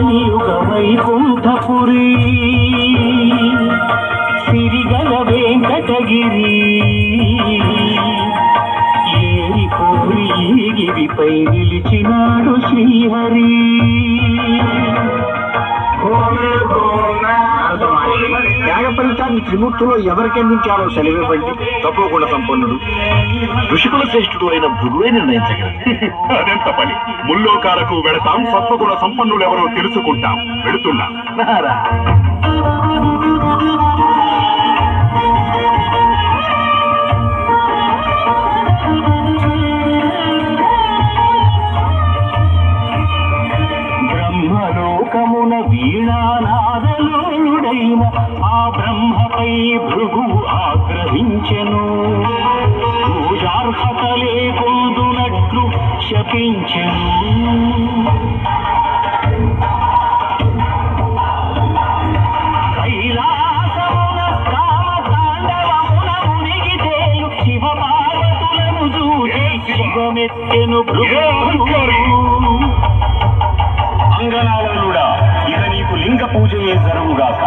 కలియుగ వైకుంఠపురి సిరిగల వెంకటగిరి ఏరి కోరి గిరిపై నిలిచినాడు శ్రీహరి. త్యాగఫలితాన్ని త్రిమూర్తులో ఎవరికి అందించాలో సెలవివ్వండి. తపోగుణ సంపన్నుడు ఋషికుల శ్రేష్ఠుడు అయిన భృగువే నిర్ణయించగలరు. అదెంత పని. ముల్లోకాలకు వెళతాం, సత్వగుణ సంపన్నులు ఎవరో తెలుసుకుంటాం. వెళుతున్నా. బ్రహ్మలోకమున వీణానాదలోడైన ఆ బ్రహ్మపై భృగు ఆగ్రహించెను. పూజార్హత లేకుందునట్లు శపించెను. కైలాసమున కామతాండవమున మునిగితేను శివపార్వతులను చూసి శివమెత్తెను భృగు. అంగనాలుడా, ఇక నీకు లింగ పూజయే జరుగుగాక.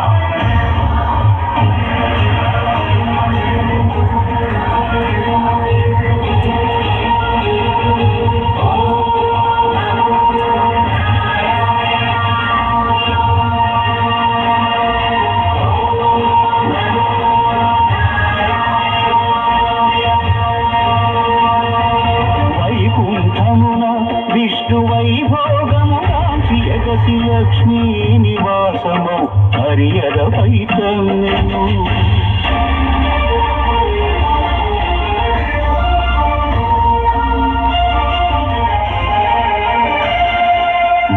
వైకుంఠమున విష్ణు వైభోగము జగసి లక్ష్మీ నివాసము హరియద పైతన్యను.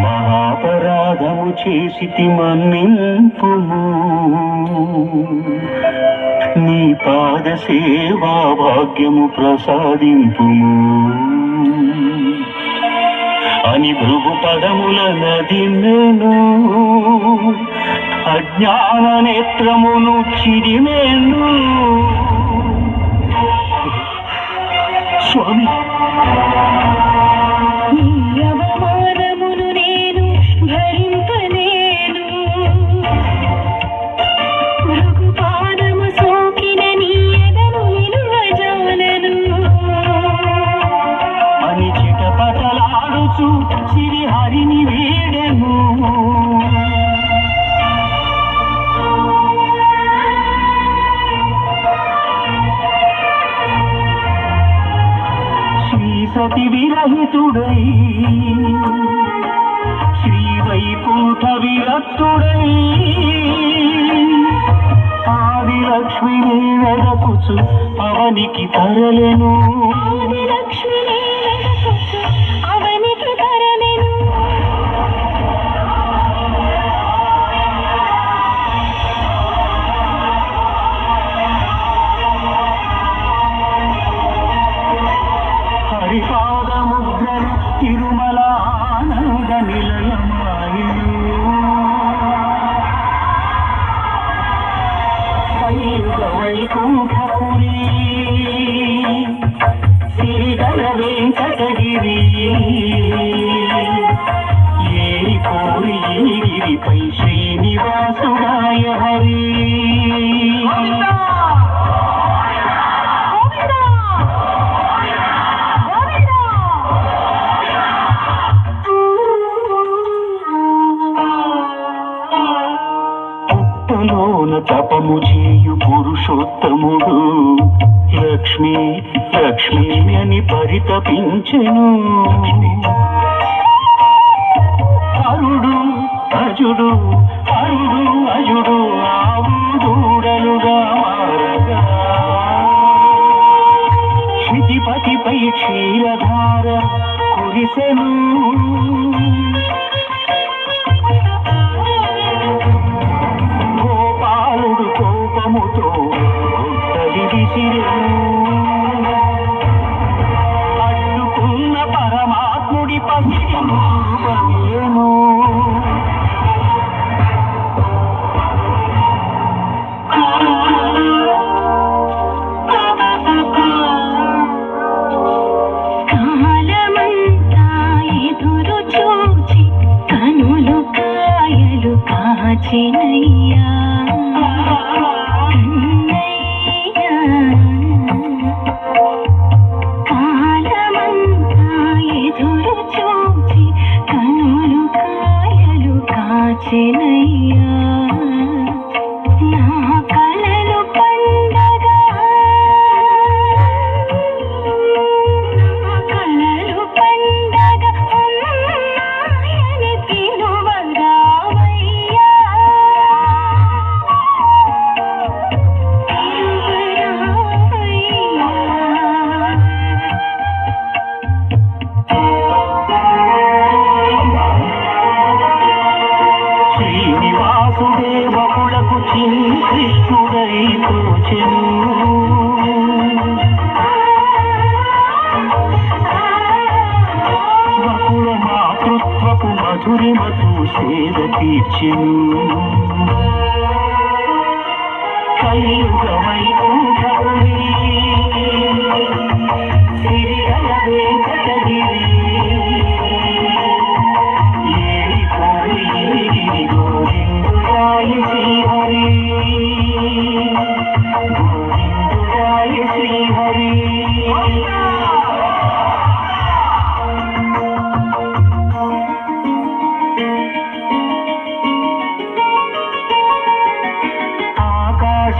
మహాపరాధము చేసితి మన్నింపుము, నీ పాద సేవా భాగ్యము ప్రసాదింపుము అని భృగు పదముల నదిమెను. అజ్ఞాన నేత్రమును చిరిమెను. స్వామి, అవమానమును నేను భరింపలేను. భృగుపాదము సోకిన నీ ఎదను నిలువజాలను అని చిటపటలాడుచు శ్రీహరిని వీడెను. శ్రీ సతి విరహితుడై శ్రీ వైకుంఠ విరక్తుడై ఆది లక్ష్మిని వెదకుచు అవనికి తరలెను. అవనికి తరలెను. హరిపాదముద్రను తిరుమల ఆనంద నిలయమాయను. కలియుగ వైకుంఠపురి సిరిగల వెంకటగిరి ఏరి కోరి గిరిపై శ్రీనివాసుడాయ హరి. పుట్టలోన తపము చేయు పురుషోత్తముడు లక్ష్మీ లక్ష్మీ అని పరితపించెను. హరుడు అజుడు హరుడు అజుడు ఆవు దూడలుగా మారగా క్షితిపతిపై క్షీరధార కురిసెను. గోపాలుడు కోపముతో గుట్టలి విసిరెను. అడ్డుకున్న పరమాత్ముడి పసిను. కాలమంతా కాచెనయ్యా కన్నయ్యా కాలమంతా ఎదురు చూచి కనులు కాయలు కాచెనయ్యా నా కలలు పండగా నా కలలు పండగా అమ్మాయని పిలువరావయ్యా శ్రీనివాసుడే బహుళకు చిన్ని కృష్ణుడై తోచెను బహుళ మాతృత్వపు మధురిమతు సేద తీర్చెను కలియుగ వైకుంఠపురి సిరిగల వెంకటగిరి గోవిందురాయ శ్రీహరి గోవిందురాయ శ్రీహరి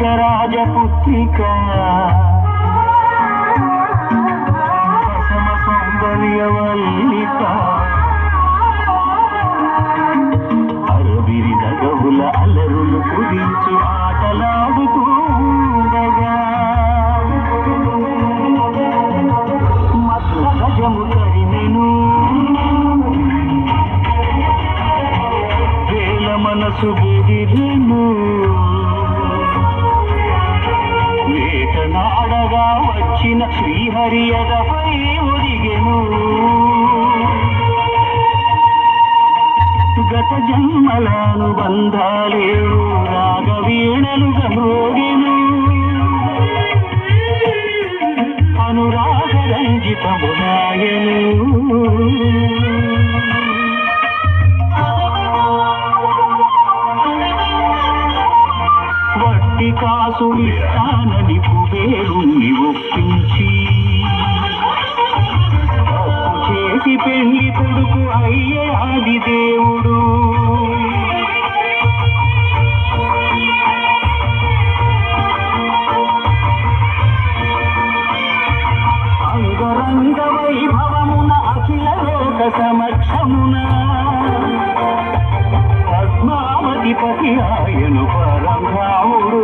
ఆకాశరాజపుత్రిక ప్రసమ సౌందర్యవల్లిక అరవిరి నగవుల అలరులు కుదించి ఆటలాడుతూ ఉండగా మత్త గజము కరినెను వేల మనసు బెదిరెను వేటనాడగా వచ్చిన శ్రీహరి ఎదపై ఒదిగెను గత జన్మలానుబంధాలేవు రాగవీణలుగా మ్రోగెను అనురాగరంజితమునాయను వట్టి కాసులిస్తానని కుబేరుణ్ణి ఒప్పించి అప్పు చేసి పెళ్లి కొడుకు అయ్యే ఆది దేవుడు అంగరంగ వైభవమున అఖిల లోక సమక్షమున పద్మావతిపతి ఆయను పరంధాముడు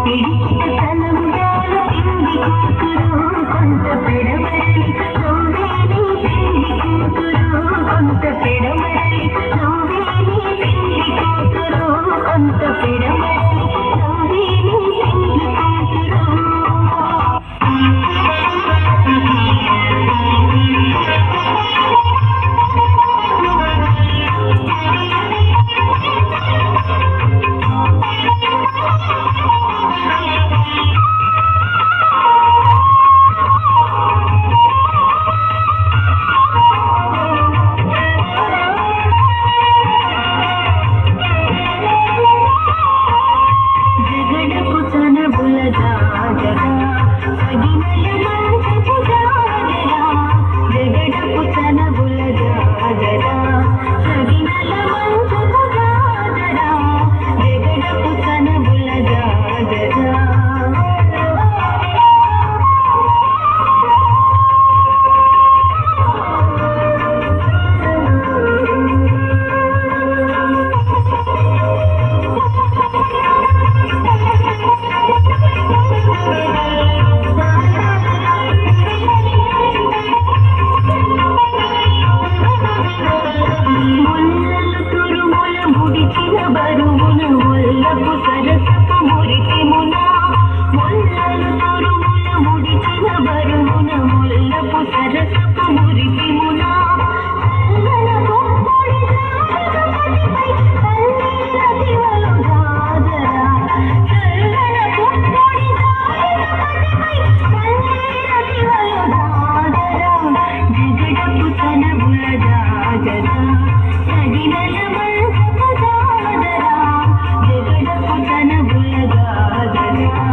పిడికిట తలంబ్రాలు పిండి కూతురు కొంత పెడమరలి నవ్వేని పిండి కూతురు కొంత పెడమరలి నవ్వేని పిండి కూతురు కొంత పెడమరలి నవ్వేని పిండి కూతురు జగడపు చనబుల జాజరా సగినల మంచపు జాజరా జగడపు చనబుల జాజరా సగినల మంచపు జాజరా జగడపు చనబుల జాజరా ముల్లలు తురుముల ముడిచిన బరువున ముల్లపు సరసపు మురికిమున ముల్లలు తురుముల ముడిచిన బరువున ముల్లపు సరసపు మురికిమున చల్లన పొప్పొడి జాజపతిపై చల్లీల దివలు జాజరా చల్లన పొప్పొడి జాజపతిపై చల్లీల దివలు జాజరా జగడపు చనబుల జాజరా సగినల మంచపు జాజరా జగడపు చనబుల జాజరా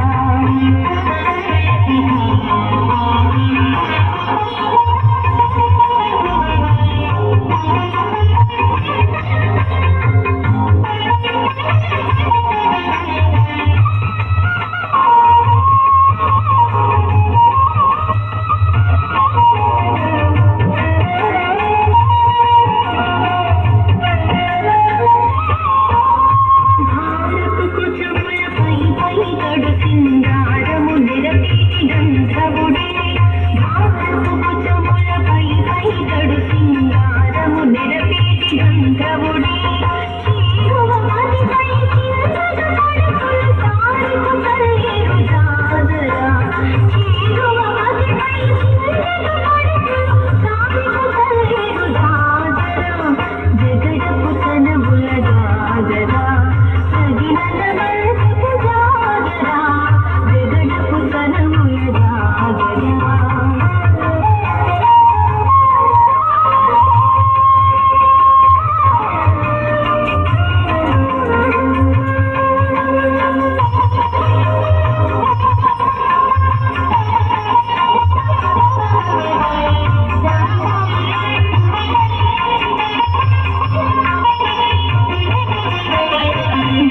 భారపు కుచముల పై పై తడు సింగారము నిరపీటి గంధవుడే భారపు కుచముల పై పై తడు సింగారము నిరపీటి గంధవుడే చీరువ మదిపై చింతలు పడుకులు సారికు చల్లేరు జాజరా చీరువ మదిపై చింతలు పడుకులు సారికు చల్లేరు జాజరా జగడపు చనబుల జాజరా సగినల మంచపు జాజరా జగడపు చనబుల జాజరా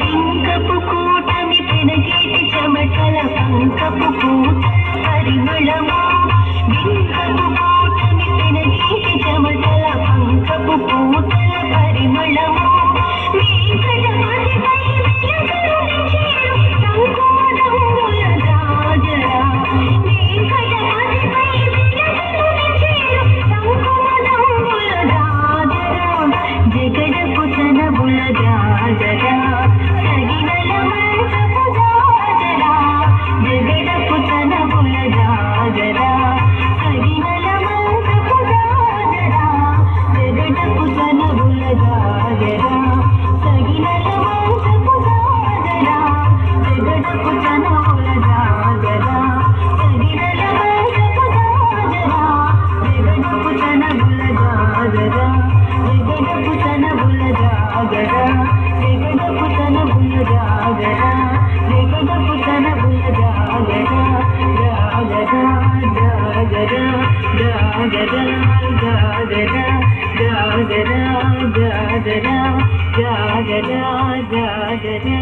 బింకపు కూటమి పెనగేటి చెమటల పంకపు పూతల పరిమళము బింకపు కూటమి పెనగేటి చెమటల పంకపు పూతల పరిమళము వెంకటపతిపై వెలుగులు చేరు సంకుమదంబుల జాజరా వెంకటపతిపై వెలుగులు చేరు సంకుమదంబుల జాజరా జగడపు చనబుల జాజరా సగినల మంచపు జాజరా జగడపు చనబుల జాజరా సగినల మంచపు జాజరా జగడపు చనబుల జాజరా సగినల మంచపు జాజరా జగడపు చనబుల జాజరా సగినల మంచపు జాజరా జగడపు చనబుల జాజరా జగడపు చనబుల జాజరా జగడపు చనబుల జాజరా జగడపు చనబుల జాజరా జాజరా జాజరా జాజరా జాజరా జాజరా జాజరా జాజరా జాజరా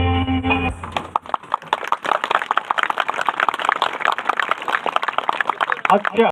అచ్చా